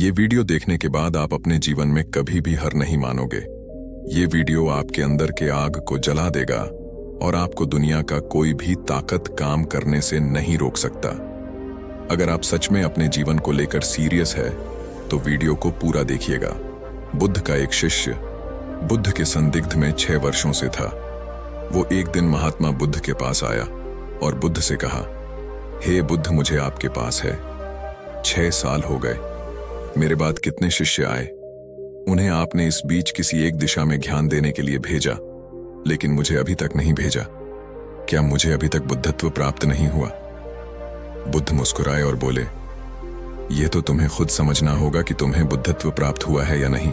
ये वीडियो देखने के बाद आप अपने जीवन में कभी भी हार नहीं मानोगे। ये वीडियो आपके अंदर के आग को जला देगा और आपको दुनिया का कोई भी ताकत काम करने से नहीं रोक सकता। अगर आप सच में अपने जीवन को लेकर सीरियस है तो वीडियो को पूरा देखिएगा। बुद्ध का एक शिष्य बुद्ध के संदिग्ध में 6 वर्षों से था। वो एक दिन महात्मा बुद्ध के पास आया और बुद्ध से कहा, हे बुद्ध, मुझे आपके पास है 6 साल हो गए। मेरे बाद कितने शिष्य आए, उन्हें आपने इस बीच किसी एक दिशा में ध्यान देने के लिए भेजा, लेकिन मुझे अभी तक नहीं भेजा। क्या मुझे अभी तक बुद्धत्व प्राप्त नहीं हुआ? बुद्ध मुस्कुराए और बोले, यह तो तुम्हें खुद समझना होगा कि तुम्हें बुद्धत्व प्राप्त हुआ है या नहीं।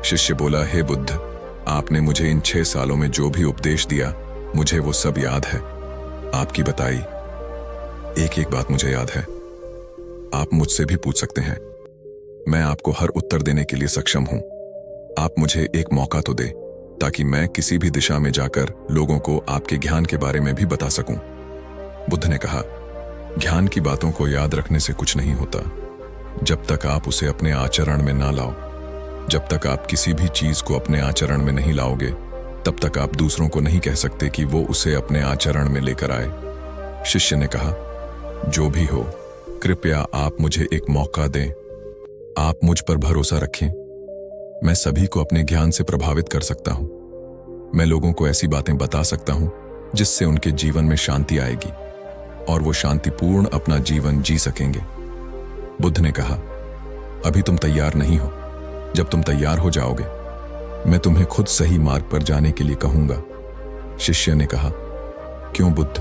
शिष्य बोला, हे बुद्ध, आपने मुझे इन 6 सालों में जो भी उपदेश दिया मुझे वो सब याद है। आपकी बताई एक एक बात मुझे याद है। आप मुझसे भी पूछ सकते हैं, मैं आपको हर उत्तर देने के लिए सक्षम हूं। आप मुझे एक मौका तो दे ताकि मैं किसी भी दिशा में जाकर लोगों को आपके ज्ञान के बारे में भी बता सकूं। बुद्ध ने कहा, ज्ञान की बातों को याद रखने से कुछ नहीं होता जब तक आप उसे अपने आचरण में ना लाओ। जब तक आप किसी भी चीज को अपने आचरण में नहीं लाओगे तब तक आप दूसरों को नहीं कह सकते कि वो उसे अपने आचरण में लेकर आए। शिष्य ने कहा, जो भी हो, कृपया आप मुझे एक मौका दें। आप मुझ पर भरोसा रखें। मैं सभी को अपने ज्ञान से प्रभावित कर सकता हूं। मैं लोगों को ऐसी बातें बता सकता हूं जिससे उनके जीवन में शांति आएगी और वो शांतिपूर्ण अपना जीवन जी सकेंगे। बुद्ध ने कहा, अभी तुम तैयार नहीं हो। जब तुम तैयार हो जाओगे मैं तुम्हें खुद सही मार्ग पर जाने के लिए कहूंगा। शिष्य ने कहा, क्यों बुद्ध?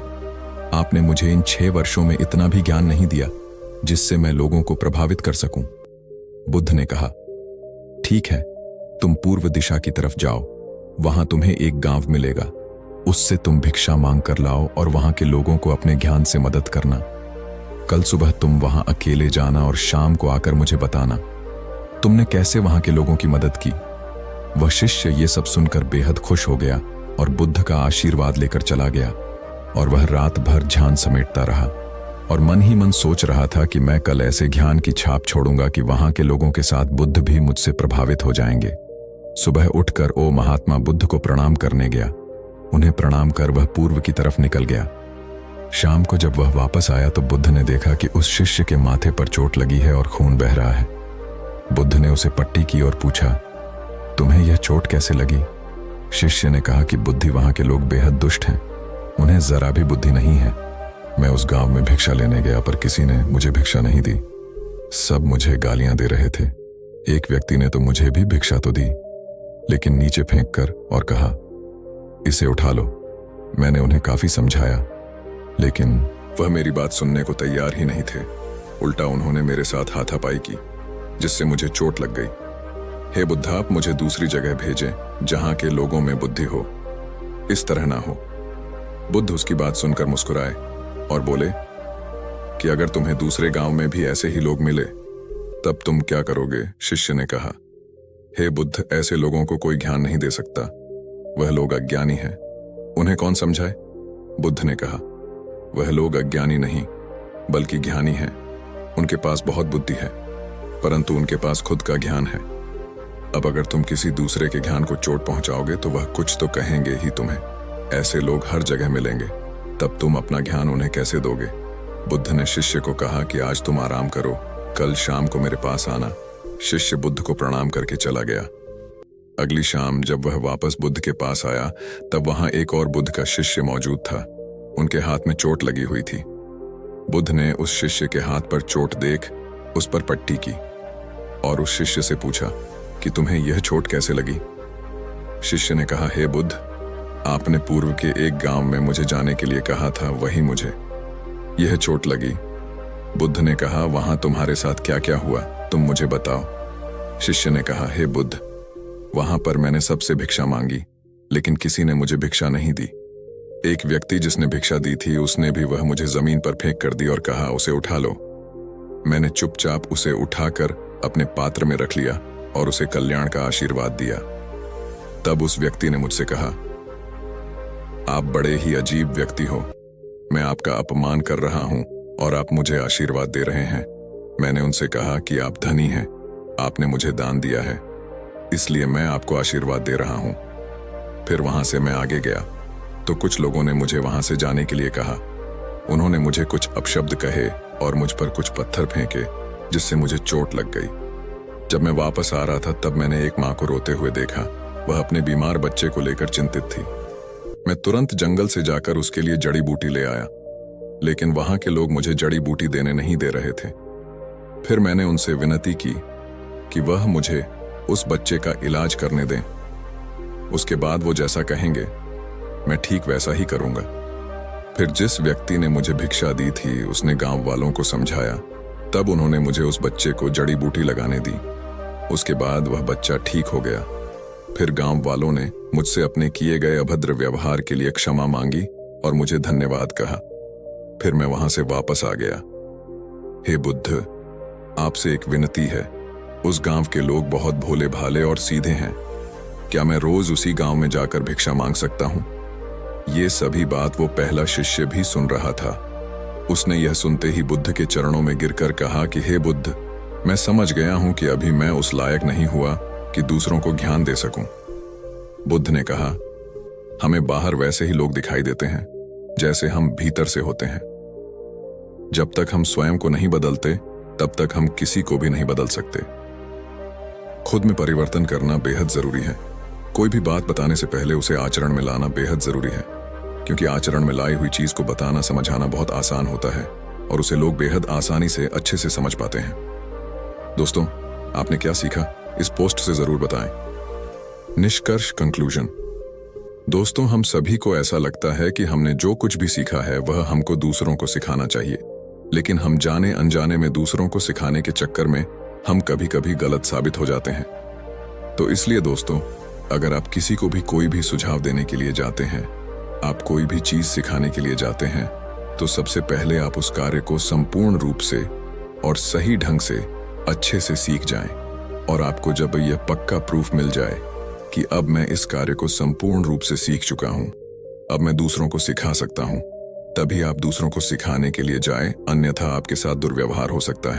आपने मुझे इन 6 वर्षों में इतना भी ज्ञान नहीं दिया जिससे मैं लोगों को प्रभावित कर सकूं। बुद्ध ने कहा, ठीक है, तुम पूर्व दिशा की तरफ जाओ। वहां तुम्हें एक गांव मिलेगा। उससे तुम भिक्षा मांग कर लाओ और वहां के लोगों को अपने ज्ञान से मदद करना। कल सुबह तुम वहां अकेले जाना और शाम को आकर मुझे बताना तुमने कैसे वहां के लोगों की मदद की। वह शिष्य ये सब सुनकर बेहद खुश हो गया और बुद्ध का आशीर्वाद लेकर चला गया। और वह रात भर ध्यान समेटता रहा और मन ही मन सोच रहा था कि मैं कल ऐसे ज्ञान की छाप छोड़ूंगा कि वहां के लोगों के साथ बुद्ध भी मुझसे प्रभावित हो जाएंगे। सुबह उठकर वो महात्मा बुद्ध को प्रणाम करने गया। उन्हें प्रणाम कर वह पूर्व की तरफ निकल गया। शाम को जब वह वापस आया तो बुद्ध ने देखा कि उस शिष्य के माथे पर चोट लगी है और खून बह रहा है। बुद्ध ने उसे पट्टी की और पूछा, तुम्हें यह चोट कैसे लगी? शिष्य ने कहा कि बुद्धि वहां के लोग बेहद दुष्ट हैं, उन्हें जरा भी बुद्धि नहीं है। मैं उस गांव में भिक्षा लेने गया पर किसी ने मुझे भिक्षा नहीं दी। सब मुझे गालियां दे रहे थे। एक व्यक्ति ने तो मुझे भी भिक्षा तो दी, लेकिन नीचे फेंक कर और कहा, इसे उठा लो। मैंने उन्हें काफी समझाया, लेकिन वह मेरी बात सुनने को तैयार ही नहीं थे। उल्टा उन्होंने मेरे साथ हाथापाई की, जिससे मुझे चोट लग गई। हे बुद्ध, आप मुझे दूसरी जगह भेजें जहां के लोगों में बुद्धि हो, इस तरह ना हो। बुद्ध उसकी बात सुनकर मुस्कुराए और बोले कि अगर तुम्हें दूसरे गांव में भी ऐसे ही लोग मिले तब तुम क्या करोगे? शिष्य ने कहा, हे बुद्ध, ऐसे लोगों को कोई ज्ञान नहीं दे सकता। वह लोग अज्ञानी हैं, उन्हें कौन समझाए? बुद्ध ने कहा, वह लोग अज्ञानी नहीं बल्कि ज्ञानी हैं। उनके पास बहुत बुद्धि है परंतु उनके पास खुद का ज्ञान है। अब अगर तुम किसी दूसरे के ज्ञान को चोट पहुंचाओगे तो वह कुछ तो कहेंगे ही तुम्हें। ऐसे लोग हर जगह मिलेंगे, तब तुम अपना ज्ञान उन्हें कैसे दोगे? बुद्ध ने शिष्य को कहा कि आज तुम आराम करो, कल शाम को मेरे पास आना। शिष्य बुद्ध को प्रणाम करके चला गया। अगली शाम जब वह वापस बुद्ध के पास आया तब वहां एक और बुद्ध का शिष्य मौजूद था। उनके हाथ में चोट लगी हुई थी। बुद्ध ने उस शिष्य के हाथ पर चोट देख उस पर पट्टी की और उस शिष्य से पूछा कि तुम्हें यह चोट कैसे लगी? शिष्य ने कहा, हे बुद्ध, आपने पूर्व के एक गांव में मुझे जाने के लिए कहा था, वही मुझे यह चोट लगी। बुद्ध ने कहा, वहां तुम्हारे साथ क्या क्या हुआ, तुम मुझे बताओ। शिष्य ने कहा, हे बुद्ध, वहां पर मैंने सबसे भिक्षा मांगी लेकिन किसी ने मुझे भिक्षा नहीं दी। एक व्यक्ति जिसने भिक्षा दी थी उसने भी वह मुझे जमीन पर फेंक कर दी और कहा, उसे उठा लो। मैंने चुपचाप उसे उठाकर अपने पात्र में रख लिया और उसे कल्याण का आशीर्वाद दिया। तब उस व्यक्ति ने मुझसे कहा, आप बड़े ही अजीब व्यक्ति हो। मैं आपका अपमान कर रहा हूं और आप मुझे आशीर्वाद दे रहे हैं। मैंने उनसे कहा कि आप धनी हैं, आपने मुझे दान दिया है, इसलिए मैं आपको आशीर्वाद दे रहा हूं। फिर वहां से मैं आगे गया तो कुछ लोगों ने मुझे वहां से जाने के लिए कहा। उन्होंने मुझे कुछ अपशब्द कहे और मुझ पर कुछ पत्थर फेंके, जिससे मुझे चोट लग गई। जब मैं वापस आ रहा था तब मैंने एक माँ को रोते हुए देखा। वह अपने बीमार बच्चे को लेकर चिंतित थी। मैं तुरंत जंगल से जाकर उसके लिए जड़ी बूटी ले आया, लेकिन वहां के लोग मुझे जड़ी बूटी देने नहीं दे रहे थे। फिर मैंने उनसे विनती की कि वह मुझे उस बच्चे का इलाज करने दें। उसके बाद वो जैसा कहेंगे मैं ठीक वैसा ही करूंगा। फिर जिस व्यक्ति ने मुझे भिक्षा दी थी उसने गांव वालों को समझाया। तब उन्होंने मुझे उस बच्चे को जड़ी बूटी लगाने दी। उसके बाद वह बच्चा ठीक हो गया। फिर गांव वालों ने मुझसे अपने किए गए अभद्र व्यवहार के लिए क्षमा मांगी और मुझे धन्यवाद कहा। फिर मैं वहां से वापस आ गया। हे बुद्ध, आपसे एक विनती है। उस गांव के लोग बहुत भोले भाले और सीधे हैं। क्या मैं रोज उसी गांव में जाकर भिक्षा मांग सकता हूं? ये सभी बात वो पहला शिष्य भी सुन रहा था। उसने यह सुनते ही बुद्ध के चरणों में गिरकर कहा कि हे बुद्ध, मैं समझ गया हूं कि अभी मैं उस लायक नहीं हुआ कि दूसरों को ज्ञान दे सकूं। बुद्ध ने कहा, हमें बाहर वैसे ही लोग दिखाई देते हैं जैसे हम भीतर से होते हैं। जब तक हम स्वयं को नहीं बदलते तब तक हम किसी को भी नहीं बदल सकते। खुद में परिवर्तन करना बेहद जरूरी है। कोई भी बात बताने से पहले उसे आचरण में लाना बेहद जरूरी है, क्योंकि आचरण में लाई हुई चीज को बताना समझाना बहुत आसान होता है और उसे लोग बेहद आसानी से अच्छे से समझ पाते हैं। दोस्तों, आपने क्या सीखा इस पोस्ट से जरूर बताएं। निष्कर्ष, कंक्लूजन। दोस्तों, हम सभी को ऐसा लगता है कि हमने जो कुछ भी सीखा है वह हमको दूसरों को सिखाना चाहिए, लेकिन हम जाने अनजाने में दूसरों को सिखाने के चक्कर में हम कभी कभी गलत साबित हो जाते हैं। तो इसलिए दोस्तों, अगर आप किसी को भी कोई भी सुझाव देने के लिए जाते हैं, आप कोई भी चीज सिखाने के लिए जाते हैं, तो सबसे पहले आप उस कार्य को संपूर्ण रूप से और सही ढंग से अच्छे से सीख जाएं। और आपको जब यह पक्का प्रूफ मिल जाए कि अब मैं इस कार्य को संपूर्ण रूप से सीख चुका हूं, अब मैं दूसरों को सिखा सकता हूं, तभी आप दूसरों को सिखाने के लिए जाएं, अन्यथा आपके साथ दुर्व्यवहार हो सकता है।